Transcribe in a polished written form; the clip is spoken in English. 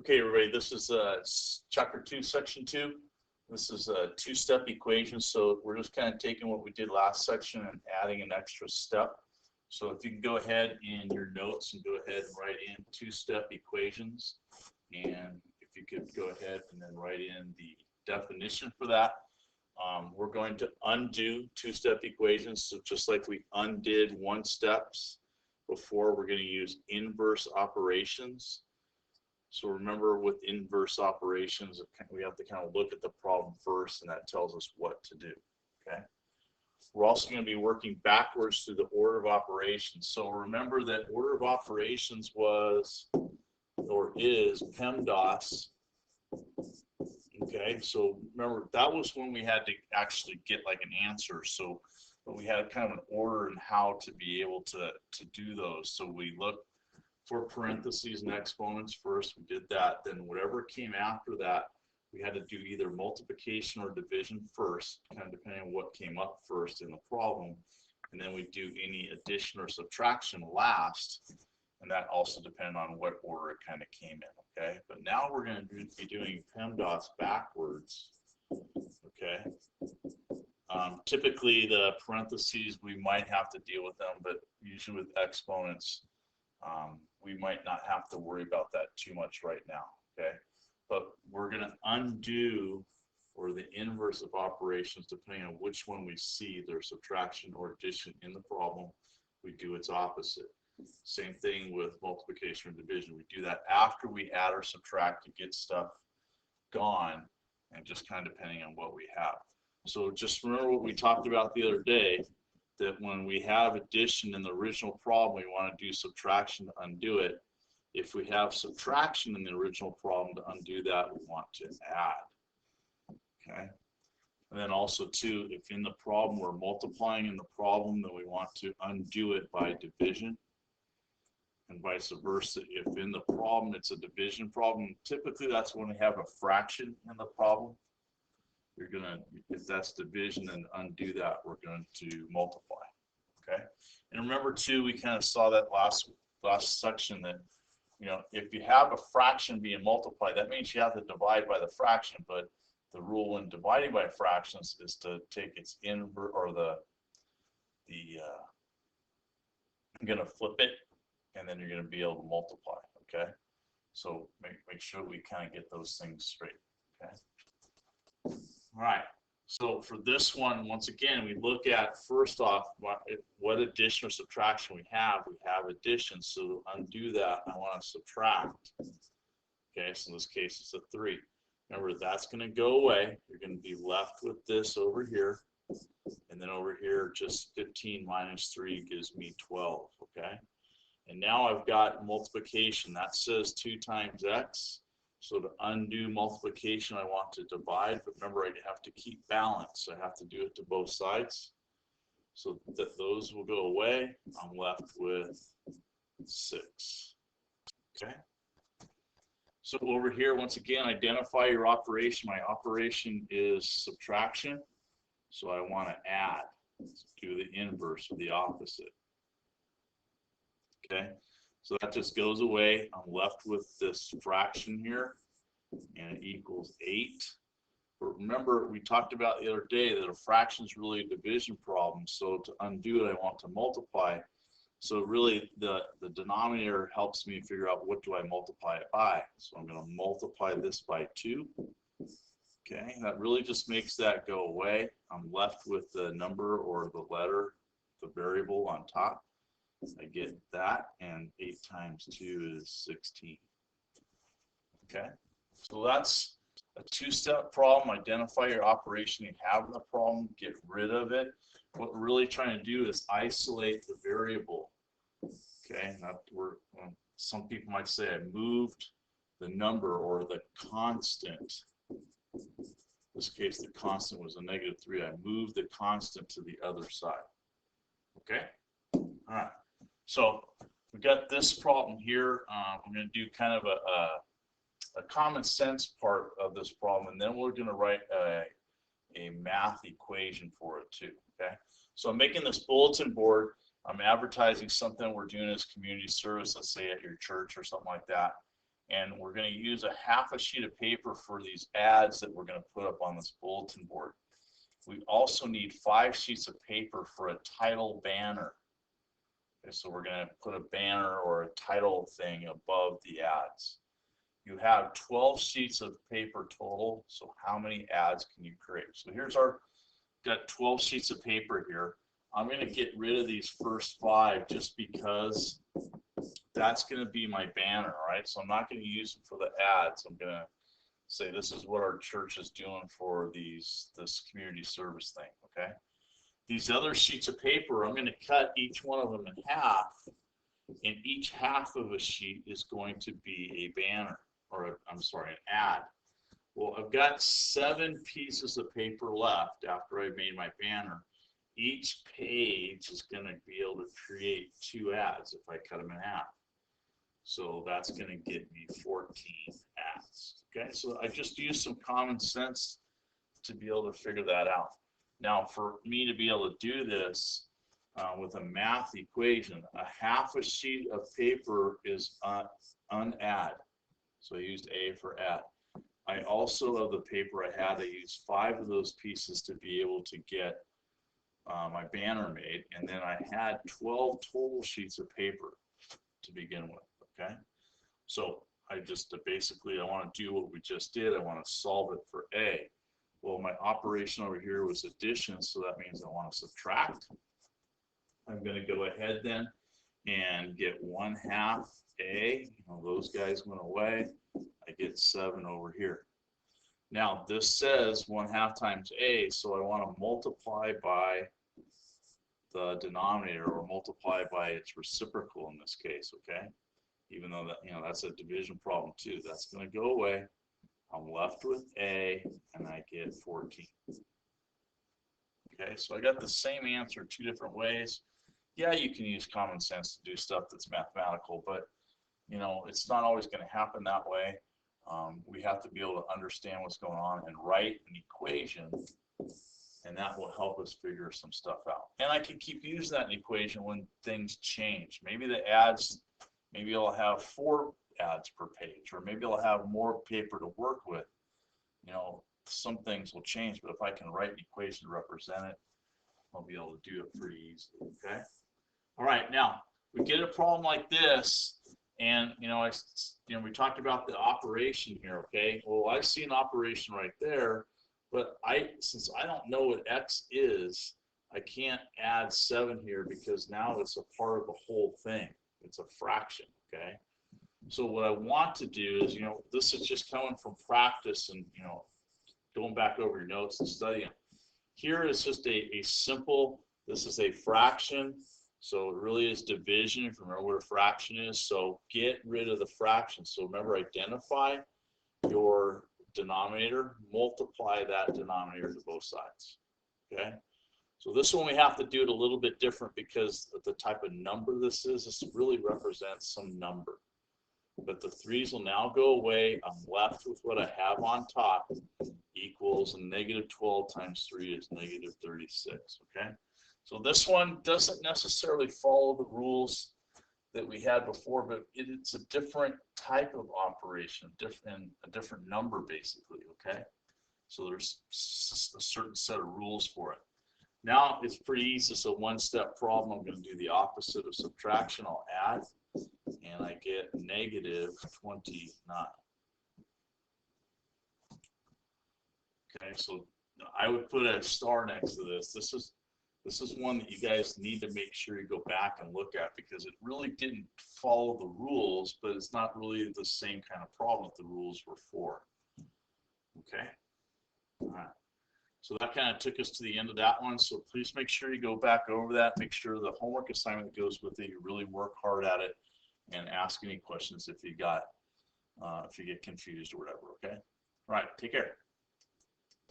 Okay, everybody, this is chapter 2, section 2. This is a two-step equation, so we're just kind of taking what we did last section and adding an extra step. So if you can go ahead in your notes and go ahead and write in two-step equations, and if you could go ahead and then write in the definition for that. We're going to undo two-step equations, so just like we undid one steps before, we're going to use inverse operations. So remember, with inverse operations, we have to kind of look at the problem first, and that tells us what to do. Okay. We're also going to be working backwards through the order of operations. So remember that order of operations was, or is, PEMDAS. Okay, so remember, that was when we had to actually get like an answer. So but we had kind of an order in how to be able to do those. So we looked for parentheses and exponents first. We did that. Then whatever came after that, we had to do either multiplication or division first, kind of depending on what came up first in the problem. And then we do any addition or subtraction last. And that also depended on what order it kind of came in. Okay. But now we're going to be doing PEMDAS backwards. Okay. Typically, the parentheses, we might have to deal with them, but usually with exponents, we might not have to worry about that too much right now, okay? But we're going to undo, or the inverse of operations, depending on which one we see, their subtraction or addition in the problem, we do its opposite. Same thing with multiplication or division. We do that after we add or subtract to get stuff gone, and just kind of depending on what we have. So just remember what we talked about the other day, that when we have addition in the original problem, we want to do subtraction to undo it. If we have subtraction in the original problem, to undo that, we want to add. Okay. And then also too, if in the problem we're multiplying in the problem, then we want to undo it by division. And vice versa, if in the problem it's a division problem, typically that's when we have a fraction in the problem. You're gonna, if that's division, and undo that, we're going to multiply. Okay. And remember too, we kind of saw that last section, that if you have a fraction being multiplied, that means you have to divide by the fraction. But the rule when dividing by fractions is to take its inverse, or I'm gonna flip it, and then you're gonna be able to multiply. Okay. So make sure we kind of get those things straight. Okay. All right, so for this one, once again, we look at first off what addition or subtraction we have. We have addition, so to undo that, I want to subtract. Okay, so in this case, it's a 3. Remember, that's going to go away. You're going to be left with this over here, and then over here, just 15 minus 3 gives me 12. Okay, and now I've got multiplication. That says 2 times x. So to undo multiplication, I want to divide, but remember, I have to keep balance. I have to do it to both sides. So that those will go away. I'm left with 6. Okay. So over here, once again, identify your operation. My operation is subtraction. So I want to add, do the inverse or the opposite. Okay. So that just goes away. I'm left with this fraction here, and it equals 8. But remember, we talked about the other day that a fraction is really a division problem. So to undo it, I want to multiply. So really, the denominator helps me figure out what do I multiply it by. So I'm going to multiply this by 2. Okay, that really just makes that go away. I'm left with the number or the letter, the variable on top. I get that, and 8 times 2 is 16. Okay, so that's a two-step problem. Identify your operation you have in the problem, get rid of it. What we're really trying to do is isolate the variable. Okay, some people might say I moved the number or the constant. In this case, the constant was a -3. I moved the constant to the other side. Okay, all right. So we got this problem here. I'm going to do kind of a common sense part of this problem, and then we're going to write a math equation for it too. Okay. So I'm making this bulletin board. I'm advertising something we're doing as community service, let's say at your church or something like that. And we're going to use a half a sheet of paper for these ads that we're going to put up on this bulletin board. We also need 5 sheets of paper for a title banner. Okay, so we're going to put a banner or a title thing above the ads. You have 12 sheets of paper total, so how many ads can you create? So here's our, got 12 sheets of paper here. I'm going to get rid of these first 5 just because that's going to be my banner, right? So I'm not going to use them for the ads. I'm going to say this is what our church is doing for this community service thing, okay? These other sheets of paper, I'm going to cut each one of them in half, and each half of a sheet is going to be a banner, or I'm sorry, an ad. Well, I've got 7 pieces of paper left after I made my banner. Each page is going to be able to create 2 ads if I cut them in half. So that's going to get me 14 ads. Okay, so I just used some common sense to be able to figure that out. Now, for me to be able to do this with a math equation, a half a sheet of paper is unad. So I used A for add. I also, of the paper I had, I used 5 of those pieces to be able to get my banner made, and then I had 12 total sheets of paper to begin with. Okay, so I just basically I want to do what we just did. I want to solve it for A. Well, my operation over here was addition, so that means I want to subtract. I'm going to go ahead then and get 1/2 A. Those guys went away. I get 7 over here. Now this says 1/2 times A, so I want to multiply by the denominator, or multiply by its reciprocal in this case, okay? Even though that, that's a division problem too. That's going to go away. I'm left with A, and I get 14. Okay, so I got the same answer 2 different ways. Yeah, you can use common sense to do stuff that's mathematical, but it's not always going to happen that way. We have to be able to understand what's going on and write an equation, and that will help us figure some stuff out. And I can keep using that equation when things change. Maybe the ads, maybe I'll have 4 ads per page, or maybe I'll have more paper to work with. Some things will change, but if I can write an equation to represent it, I'll be able to do it pretty easily. Okay. All right. Now we get a problem like this, and we talked about the operation here. Okay. Well, I see an operation right there, but since I don't know what x is, I can't add 7 here because now it's a part of the whole thing. It's a fraction. Okay. So what I want to do is, this is just coming from practice and, going back over your notes and studying. Here is just a simple, this is a fraction. So it really is division, if you remember what a fraction is. So get rid of the fraction. So remember, identify your denominator, multiply that denominator to both sides. Okay. So this one we have to do it a little bit different because of the type of number this is. This really represents some number. But the 3's will now go away. I'm left with what I have on top, equals -12 times 3 is -36. Okay. So this one doesn't necessarily follow the rules that we had before, but it's a different type of operation, a different number basically. Okay. So there's a certain set of rules for it. Now it's pretty easy. So 1-step problem, I'm going to do the opposite of subtraction. I'll add, and I get -29. Okay, so I would put a star next to this. This is one that you guys need to make sure you go back and look at, because it really didn't follow the rules, but it's not really the same kind of problem that the rules were for. Okay. All right. So that kind of took us to the end of that one. So please make sure you go back over that. Make sure the homework assignment that goes with it, you really work hard at it, and ask any questions if you get confused or whatever. Okay. All right. Take care.